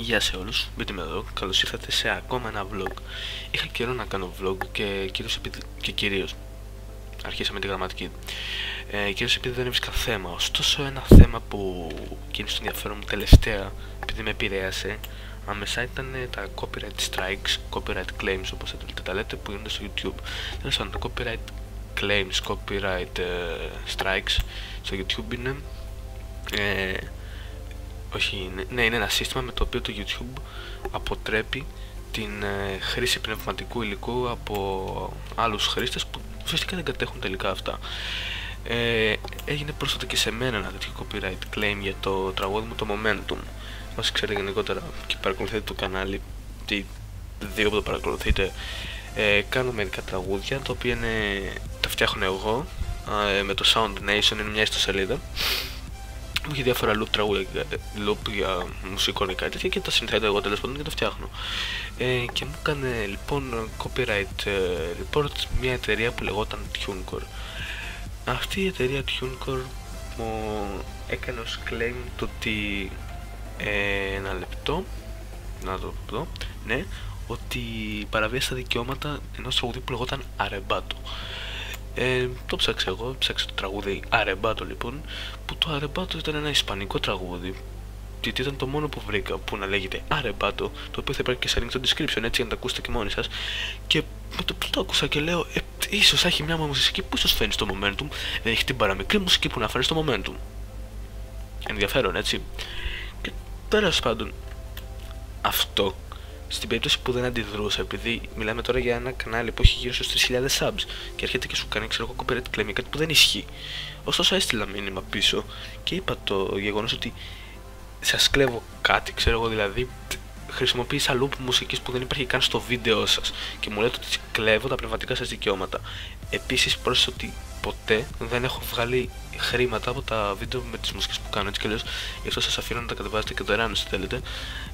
Γεια σε όλους, μπείτε με εδώ, καλώς ήρθατε σε ακόμα ένα vlog. Είχα καιρό να κάνω vlog και κυρίως αρχίσαμε τη γραμματική. Κυρίως επειδή δεν έβρισκα θέμα. Ωστόσο ένα θέμα που κίνησε το ενδιαφέρον μου τελευταία, επειδή με επηρέασε άμεσα, ήταν τα copyright strikes, copyright claims όπως τα λέτε, που γίνονται στο YouTube. Τέλος πάντων, τα copyright claims, copyright strikes στο YouTube είναι είναι ένα σύστημα με το οποίο το YouTube αποτρέπει την χρήση πνευματικού υλικού από άλλους χρήστες που ουσιαστικά δεν κατέχουν τελικά αυτά. Έγινε πρόσφατα και σε μένα ένα τέτοιο copyright claim για το τραγούδι μου το Momentum. Όσοι ξέρετε γενικότερα και παρακολουθείτε το κανάλι, τι δύο που το παρακολουθείτε, κάνω μερικά τραγούδια τα οποία τα φτιάχνω εγώ με το Sound Nation, είναι μια ιστοσελίδα που έχει διάφορα loop για μουσικόνικα τέτοια και τα συνθέτω εγώ τέλος πάντων και τα φτιάχνω. Και μου έκανε λοιπόν copyright report μια εταιρεία που λεγόταν TuneCore. Αυτή η εταιρεία TuneCore μου έκανε ως claim το ότι ένα λεπτό, να το δω, ναι, ότι παραβίασε τα δικαιώματα ενός τραγουδίου που λεγόταν Arrebato. Το ψάξα εγώ, ψάξα το τραγούδι Arrebato λοιπόν, που το Arrebato ήταν ένα ισπανικό τραγούδι, γιατί ήταν το μόνο που βρήκα που να λέγεται Arrebato, το οποίο θα υπάρχει και σε link στο description, έτσι για να το ακούσετε και μόνοι σας. Και με το που το άκουσα και λέω, ίσως έχει μια μουσική που ίσως φαίνει στο Momentum, δεν έχει την παραμικρή μουσική που να φέρει στο Momentum. Ενδιαφέρον, έτσι. Και τέλος πάντων, αυτό στην περίπτωση που δεν αντιδρούσα, επειδή μιλάμε τώρα για ένα κανάλι που έχει γύρω στους 3.000 subs και έρχεται και σου κάνει copyright claim, κάτι που δεν ισχύει. Ωστόσο έστειλα μήνυμα πίσω και είπα το γεγονός ότι σας κλέβω κάτι, ξέρω εγώ, δηλαδή χρησιμοποίησα loop μουσικής που δεν υπάρχει καν στο βίντεο σας και μου λέτε ότι κλέβω τα πνευματικά σας δικαιώματα. Επίσης πρόσθεσα ότι ποτέ δεν έχω βγάλει χρήματα από τα βίντεο με τις μουσικές που κάνω, έτσι και λέω, γι' αυτό σας αφήνω να τα κατεβάσετε και δωρεάν αν θέλετε.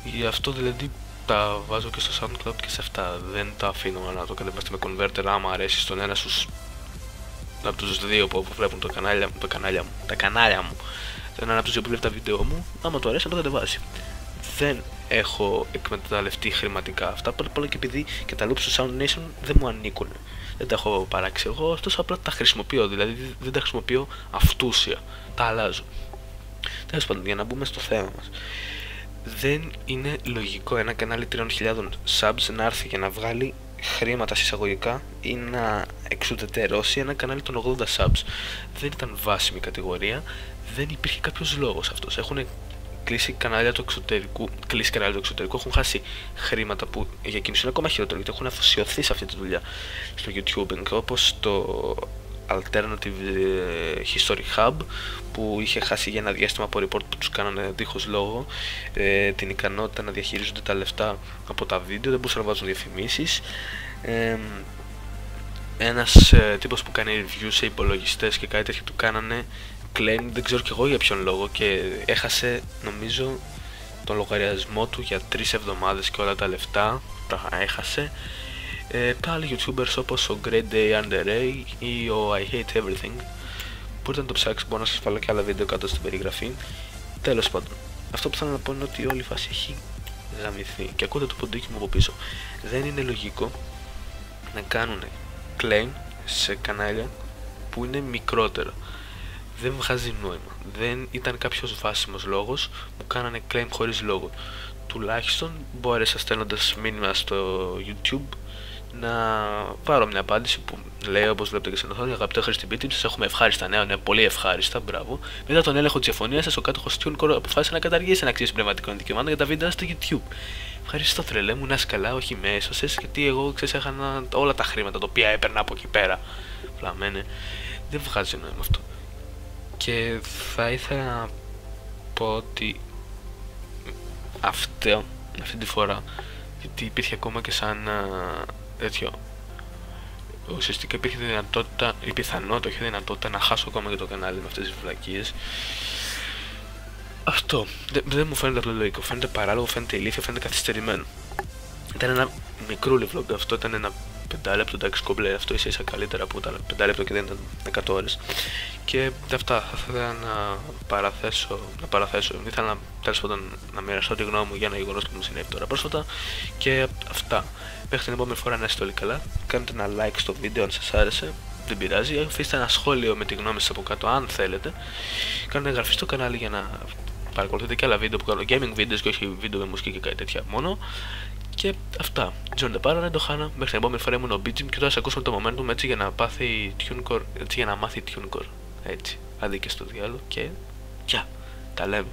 Γι' αυτό δηλαδή τα βάζω και στο SoundCloud και σε αυτά, δεν τα αφήνω να το κατεβάσετε με converter άμα αρέσει στον ένα από τους δύο που βλέπουν τα κανάλια μου, τον ένα από τους δύο που βλέπει τα βίντεο μου, άμα του αρέσει να το κατεβάσει. Δεν έχω εκμεταλλευτεί χρηματικά αυτά, πρώτα απ' όλα και επειδή και τα loops του Sound Nation δεν μου ανήκουν. Δεν τα έχω παράξει εγώ, ωστόσο απλά τα χρησιμοποιώ, δηλαδή δεν τα χρησιμοποιώ αυτούσια, τα αλλάζω. Τέλος πάντων, για να μπούμε στο θέμα μας. Δεν είναι λογικό ένα κανάλι 3.000 subs να έρθει και να βγάλει χρήματα συσσαγωγικά ή να εξουδετερώσει ένα κανάλι των 80 subs. Δεν ήταν βάσιμη κατηγορία, δεν υπήρχε κάποιος λόγος αυτός. Έχουν κλείσει κανάλια του εξωτερικού, έχουν χάσει χρήματα που για εκείνους είναι ακόμα χειρότερο, γιατί έχουν αφοσιωθεί σε αυτή τη δουλειά στο YouTubing, όπως το Alternative History Hub που είχε χάσει για ένα διάστημα από report που τους κάνανε δίχως λόγο την ικανότητα να διαχειρίζονται τα λεφτά από τα βίντεο, δεν μπορούσαν να βάζουν διαφημίσεις. Ένας τύπος που κάνει review σε υπολογιστές και κάτι τέτοιο του κάνανε claim, δεν ξέρω κι εγώ για ποιον λόγο, και έχασε νομίζω τον λογαριασμό του για 3 εβδομάδες και όλα τα λεφτά τα έχασε. Τα άλλοι youtubers όπως ο Great Day Under A ή ο I Hate Everything, μπορείτε να το ψάξετε, μπορώ να σας βάλω και άλλα βίντεο κάτω στην περιγραφή. Τέλος πάντων, αυτό που θέλω να πω είναι ότι όλη η φάση έχει γαμηθεί και ακούτε το ποντίκι μου από πίσω. Δεν είναι λογικό να κάνουν claim σε κανάλια που είναι μικρότερα. Δεν βγάζει νόημα. Δεν ήταν κάποιος βάσιμος λόγος που κάνανε claim χωρίς λόγο. Τουλάχιστον μπόρεσα, στέλνοντας μήνυμα στο YouTube, να πάρω μια απάντηση που λέει, όπως βλέπετε και στην οθόνη, αγαπητέ χρηστιμπίτι, σας έχουμε ευχάριστα νέα, ναι, πολύ ευχάριστα, μπράβο. Μετά τον έλεγχο της διαφωνίας σας, ο κάτοχος TuneCore αποφάσισε να καταργήσει ένα αξίες πνευματικών δικαιωμάτων για τα βίντεο στο YouTube. Ευχαριστώ, τρελέ μου, να είσαι καλά, όχι με έσωσες, γιατί εγώ ξέχανα όλα τα χρήματα τα οποία έπαιρνα από εκεί πέρα. Φλαμένε, δεν βγάζει νόημα αυτό. Και θα ήθελα να πω ότι αυτή τη φορά, γιατί υπήρχε ακόμα και σαν τέτοιο, ουσιαστικά υπήρχε δυνατότητα, η πιθανότητα, όχι δυνατότητα, να χάσω ακόμα και το κανάλι με αυτές τις βλακίες. Αυτό δεν μου φαίνεται απλό λογικό, φαίνεται παράλογο, φαίνεται ηλίθιο, φαίνεται καθυστερημένο. Ήταν ένα μικρούλι vlog αυτό, ήταν ένα 5 λεπτό, εντάξει κομπλέ, αυτό ίσα καλύτερα που τα 5 λεπτό και δεν ήταν 100 ώρες. Και αυτά θα ήθελα να παραθέσω, ήθελα τέλος πάντων να μοιραστώ τη γνώμη μου για ένα γεγονός που μου συνέβη τώρα πρόσφατα. Και αυτά. Μέχρι την επόμενη φορά να είστε όλοι καλά. Κάντε ένα like στο βίντεο αν σας άρεσε. Δεν πειράζει. Αφήστε ένα σχόλιο με τη γνώμη σας από κάτω αν θέλετε. Κάντε εγγραφή στο κανάλι για να παρακολουθείτε και άλλα βίντεο που κάνω. Gaming videos και όχι βίντεο με μουσική και κάτι τέτοια μόνο. Και αυτά. Τζον Πάρα, δεν το χάνα. Μέχρι την επόμενη φορά ήμουν ο BGM και τώρα σε ακούσουμε το momentum έτσι για να πάθει TuneCore. Έτσι για να μάθει TuneCore. Έτσι. Αδίκες στο διάλογο και. Γεια. Τα λέμε.